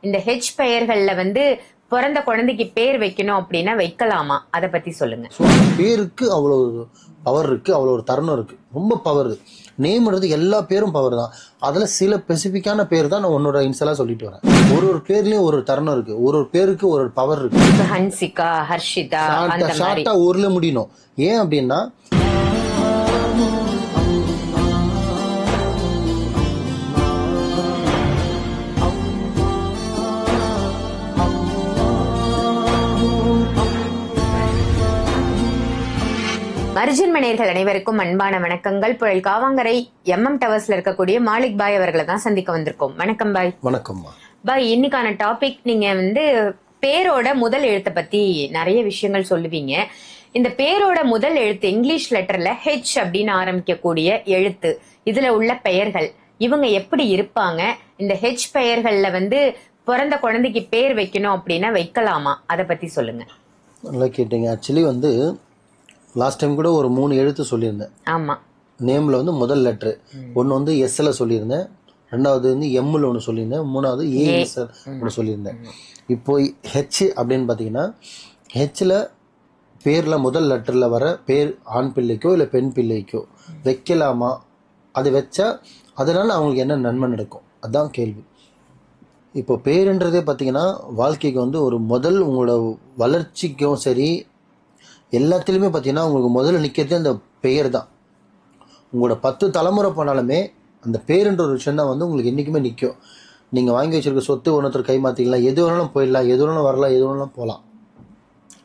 இந்த ஹெச் பெயர்கள்ல வந்து பிறந்த குழந்தைக்கு பேர் வைக்கணும் அப்படின்னா வைக்கலாமா? அதை பத்தி சொல்லுங்க. பேருக்கு அவ்வளோ பவர் இருக்கு, அவ்வளோ ஒரு தருணம் இருக்கு, ரொம்ப பவர். நேம்ன்றது எல்லா பேரும் பவர் தான். அதுல சில ஸ்பெசிபிக்கான பேர் தான் நான் உன்னோட இன்சலா சொல்லிட்டு வரேன். ஒரு பேர்லயும் ஒரு தருணம் இருக்கு, ஒரு பேருக்கு ஒரு பவர் இருக்கு. ஹன்சிகா, ஹர்ஷிதா ஷார்ட்டா ஊர்ல முடியணும். ஏன் அப்படின்னா மர்ஜின் மணியர்கள் அனைவருக்கும் அன்பான வணக்கங்கள். புழல் காவாங்கரை MM டவர்ஸ்ல இருக்கக்கூடிய மாலிக் பாய் அவர்களை தான் சந்திக்க வந்திருக்கோம். வணக்கம் பாய். வணக்கம் பாய். இன்னைக்கான டாபிக், நீங்க வந்து பேரோட முதல் எழுத்தை பத்தி நிறைய விஷயங்கள் சொல்லுவீங்க. இந்த பேரோட முதல் எழுத்து இங்கிலீஷ் லெட்டர்ல ஹெச் அப்படின்னு ஆரம்பிக்கக்கூடிய எழுத்து, இதுல உள்ள பெயர்கள் இவங்க எப்படி இருப்பாங்க? இந்த ஹெச் பெயர்கள்ல வந்து பிறந்த குழந்தைக்கு பேர் வைக்கணும் அப்படின்னா வைக்கலாமா? அதை பத்தி சொல்லுங்க. நல்லா கேட்டீங்க. ஆக்சுவலி வந்து லாஸ்ட் டைம் கூட ஒரு 3 எழுத்து சொல்லியிருந்தேன். ஆமா, நேம்ல வந்து முதல் லெட்டர் ஒன்னு வந்து எஸ்ல சொல்லியிருந்தேன், ரெண்டாவது வந்து எம்ல ஒன்று சொல்லியிருந்தேன், மூணாவது ஏஎஸ் ஒன்று சொல்லியிருந்தேன். இப்போ ஹெச் அப்படின்னு பார்த்தீங்கன்னா, ஹெச்ல பேர்ல முதல் லெட்டர்ல வர பேர் ஆண் பிள்ளைக்கோ இல்லை பெண் பிள்ளைக்கோ வைக்கலாமா? அது வச்சா அதனால அவங்களுக்கு என்ன நன்மை நடக்கும்? அதுதான் கேள்வி. இப்போ பேருன்றதே பார்த்தீங்கன்னா வாழ்க்கைக்கு வந்து ஒரு முதல் உங்களோட வளர்ச்சிக்கும் சரி எல்லாத்துலேயுமே பார்த்தீங்கன்னா உங்களுக்கு முதல்ல நிற்கிறது அந்த பெயர் தான். உங்களோட 10 தலைமுறை போனாலுமே அந்த பேருன்ற ஒரு விஷயம் தான் வந்து உங்களுக்கு என்றைக்குமே நிற்கும். நீங்கள் வாங்கி வச்சிருக்க சொத்து ஒன்றொருத்தர் கை மாற்றிக்கலாம், எது வேணாலும் போயிடலாம், எது வேணாலும் வரலாம், எது வேணாலும் போகலாம்.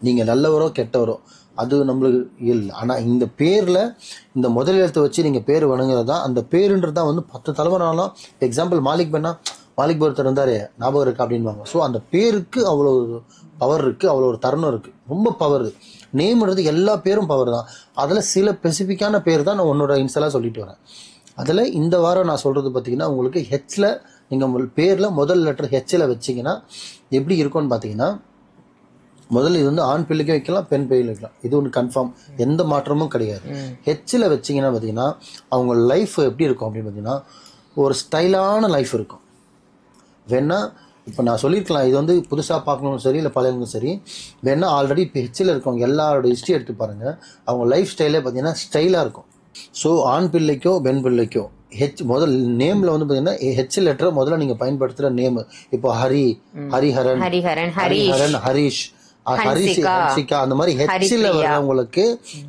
நீங்கள் நல்லவரோ கெட்டவரோ அது நம்மளுக்கு இல்லை. ஆனால் இந்த பேரில் இந்த முதல் எழுத்தை வச்சு நீங்கள் பேர் வணங்குறது தான் அந்த பேருன்றது தான் வந்து 10 தலைமுறை ஆனாலும். எக்ஸாம்பிள் மாலிக் பண்ணா, மாலிக் ஒருத்தர் இருந்தார் ஞாபகம் இருக்கு அப்படின்வாங்க. ஸோ அந்த பேருக்கு அவ்வளோ பவர் இருக்குது, அவ்வளோ ஒரு தருணம் இருக்குது, ரொம்ப பவர். நேம்ன்றது எல்லா பேரும் பவர் தான். அதில் சில ஸ்பெசிஃபிக்கான பேர் தான் நான் உன்னோட இன்சலாக சொல்லிட்டு வரேன். அதில் இந்த வாரம் நான் சொல்கிறது பார்த்தீங்கன்னா, உங்களுக்கு ஹெச்சில் நீங்கள் பேரில் முதல் லெட்டர் ஹெச்சில் வச்சிங்கன்னா எப்படி இருக்கும்னு பார்த்தீங்கன்னா, முதல்ல இது வந்து ஆண் பிள்ளைக்கும் வைக்கலாம், பெண் பிள்ளைக்கும் வைக்கலாம். இது ஒன்று கன்ஃபார்ம், எந்த மாற்றமும் கிடையாது. ஹெச்சில் வச்சிங்கன்னா பார்த்தீங்கன்னா அவங்க லைஃப் எப்படி இருக்கும் அப்படின்னு பார்த்தீங்கன்னா ஒரு ஸ்டைலான லைஃப் இருக்கும். வேணா இப்போ நான் சொல்லியிருக்கலாம், இது வந்து புதுசாக பார்க்கணும் சரி இல்லை பழையவங்களும் சரி, வேணா ஆல்ரெடி இப்போ ஹெச்சில் இருக்கவங்க எல்லாரோட ஹிஸ்ட்ரி எடுத்து பாருங்கள், அவங்க லைஃப் ஸ்டைலே பார்த்தீங்கன்னா ஸ்டைலாக இருக்கும். ஸோ ஆண் பிள்ளைக்கோ பெண் பிள்ளைக்கோ ஹெச் முதல் நேமில் வந்து பார்த்தீங்கன்னா ஹெச் லெட்டரை முதல்ல நீங்கள் பயன்படுத்துகிற நேம். இப்போ ஹரி, ஹரிஹரன், ஹரிஷ், ஹரிசிகா, அந்த மாதிரி ஹெச்சில் வர்றவங்களுக்கு,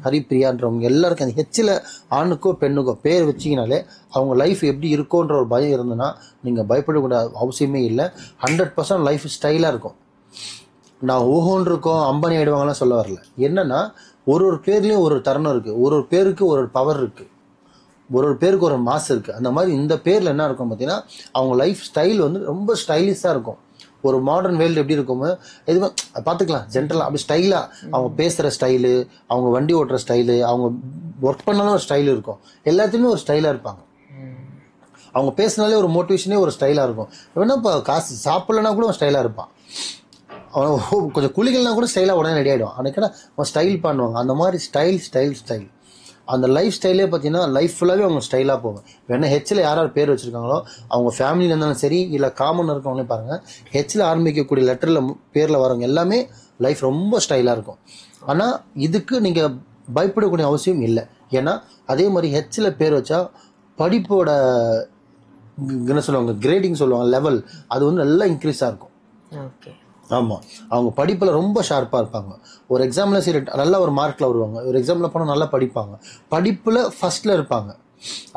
ஹரிப்பிரியான்றவங்க எல்லாருக்கும் அந்த ஹெச்சில் ஆணுக்கோ பெண்ணுக்கோ பேர் வச்சிங்கனாலே அவங்க லைஃப் எப்படி இருக்கும்ன்ற ஒரு பயம் இருந்ததுன்னா நீங்கள் பயப்படக்கூட அவசியமே இல்லை. 100% லைஃப் ஸ்டைலாக இருக்கும். நான் ஓஹோன்னு இருக்கோம் அம்பானி ஆயிடுவாங்கலாம் சொல்ல வரல. என்னன்னா ஒரு பேர்லேயும் ஒரு தருணம் இருக்குது, ஒரு பேருக்கு ஒரு பவர் இருக்குது, ஒரு பேருக்கு ஒரு மாஸ் இருக்குது. அந்த மாதிரி இந்த பேரில் என்ன இருக்கும் பார்த்தீங்கன்னா அவங்க லைஃப் ஸ்டைல் வந்து ரொம்ப ஸ்டைலிஷாக இருக்கும். ஒரு மாடர்ன் வேர்ல்டு எப்படி இருக்குமோ எதுவுமே பார்த்துக்கலாம் ஜென்ரலாக அப்படி ஸ்டைலாக அவங்க பேசுகிற ஸ்டைலு, அவங்க வண்டி ஓட்டுற ஸ்டைலு, அவங்க ஒர்க் பண்ணாலும் ஒரு ஸ்டைல் இருக்கும். எல்லாத்துலேயுமே ஒரு ஸ்டைலாக இருப்பாங்க. அவங்க பேசினாலே ஒரு மோட்டிவேஷனே ஒரு ஸ்டைலாக இருக்கும். வேணா இப்போ காசு சாப்பிட்லன்னா கூட ஒரு ஸ்டைலாக இருப்பான். அவன் கொஞ்சம் குளிகள்னா கூட ஸ்டைலாக உடனே ரெடி ஆகிடும். அவனுக்குன்னா அவன் ஸ்டைல் பண்ணுவாங்க. அந்த மாதிரி ஸ்டைல் அந்த லைஃப் ஸ்டைலே பார்த்தீங்கன்னா லைஃப் ஃபுல்லாகவே அவங்க ஸ்டைலாக போவேன். வேணா ஹெச்சில் யார் பேர் வச்சுருக்காங்களோ அவங்க ஃபேமிலியில் இருந்தாலும் சரி இல்லை காமன் இருக்கவங்களே பாருங்கள், ஹெச்சில் ஆரம்பிக்கக்கூடிய லெட்டரில் பேரில் வரவங்க எல்லாமே லைஃப் ரொம்ப ஸ்டைலாக இருக்கும். ஆனால் இதுக்கு நீங்கள் பயப்படக்கூடிய அவசியம் இல்லை. ஏன்னா அதே மாதிரி ஹெச்சில் பேர் வச்சா படிப்போட என்ன சொல்லுவாங்க, கிரேடிங் சொல்லுவாங்க, லெவல் அது வந்து நல்லா இன்க்ரீஸாக இருக்கும். ஓகே. ஆமாம், அவங்க படிப்பில் ரொம்ப ஷார்ப்பாக இருப்பாங்க. ஒரு எக்ஸாமில் சரி நல்ல ஒரு மார்க்கில் வருவாங்க, ஒரு எக்ஸாமில் போனால் நல்லா படிப்பாங்க, படிப்பில் ஃபஸ்ட்டில் இருப்பாங்க.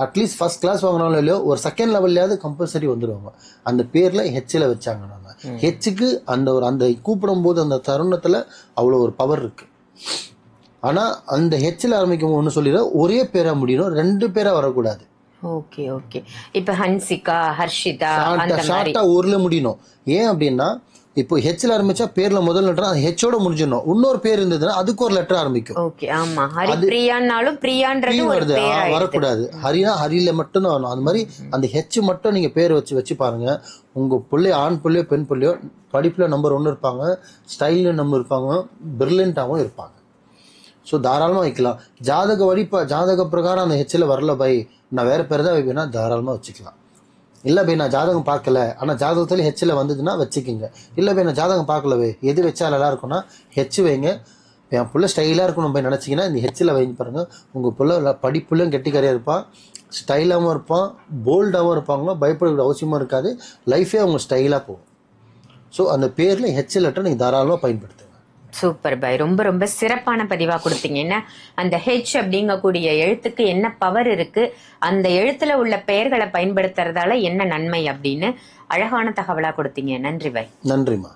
அட்லீஸ்ட் ஃபர்ஸ்ட் கிளாஸ் வாங்கினாலும் இல்லையோ ஒரு செகண்ட் லெவல்லையாவது கம்பல்சரி வந்துடுவாங்க அந்த பேரில் ஹெச்சில் வச்சாங்க. நம்ம ஹெச்சுக்கு அந்த கூப்பிடும் போது அந்த தருணத்தில் அவ்வளோ ஒரு பவர் இருக்குது. ஆனால் அந்த ஹெச்சில் ஆரம்பிக்கும் ஒன்று சொல்லிடுற ஒரே பேராக முடியணும், 2 பேராக வரக்கூடாது. Okay okay. இப்போ ஹன்சிகா, ஹர்ஷிதா ஷார்ட்டா ஊர்ல முடியணும். ஏன் அப்படின்னா இப்போ ஹெச்ல ஆரம்பிச்சா பேர்ல முதல் லெட்டர் அந்த ஹெச்சோட முடிஞ்சிடணும். இன்னொரு பேர் இருந்ததுன்னா அதுக்கு ஒரு லெட்டர் ஆரம்பிக்கும். ஓகே. ஆமா, ஹரிப்ரியானாலும் பிரியான்றது ஒரு பேரா வரக்கூடாது. ஹரினா ஹரியில மட்டும் தான் வரணும். அந்த மாதிரி அந்த ஹெச் மட்டும் நீங்க பேர் வச்சு பாருங்க. உங்க பிள்ளை ஆண் பிள்ளையோ பெண் பிள்ளையோ படிப்புல நம்பர் 1 இருப்பாங்க, ஸ்டைல்ல நம்பர் இருப்பாங்க, பிரில்லியண்டாகவும் இருப்பாங்க. ஸோ தாராளமாக வைக்கலாம். ஜாதக பிரகாரம் அந்த ஹெச்சில் வரல பை நான் வேற பேர் தான் வைப்பேன்னா தாராளமாக வச்சுக்கலாம். இல்லை பை நான் ஜாதகம் பார்க்கல ஆனால் ஜாதகத்தில் ஹெச்சில் வந்ததுன்னா வச்சுக்கோங்க. இல்லை பை நான் ஜாதகம் பார்க்கலவே எது வச்சா நல்லா இருக்கும்னா ஹெச் வைங்க. என் புள்ள ஸ்டைலாக இருக்கணும் போய் நினச்சிங்கன்னா இந்த ஹெச்சில் வைங்க பாருங்க. உங்கள் புள்ள படிப்புலையும் கெட்டிக்காரியாக இருப்பான், ஸ்டைலாகவும் இருப்பான், போல்டாகவும் இருப்பாங்களோ, பயப்படக்கூடிய அவசியமும் இருக்காது, லைஃபே அவங்க ஸ்டைலாக போகும். ஸோ அந்த பேரில் ஹெச் லெட்டர் நீங்கள் தாராளமாக பயன்படுத்துங்க. சூப்பர் பாய், ரொம்ப ரொம்ப சிறப்பான பதிவா கொடுத்தீங்க. என்ன அந்த ஹெச் அப்படிங்கக்கூடிய எழுத்துக்கு என்ன பவர் இருக்கு, அந்த எழுத்துல உள்ள பெயர்களை பயன்படுத்துறதால என்ன நன்மை அப்படின்னு அழகான தகவலா கொடுத்தீங்க. நன்றி பாய். நன்றிம்மா.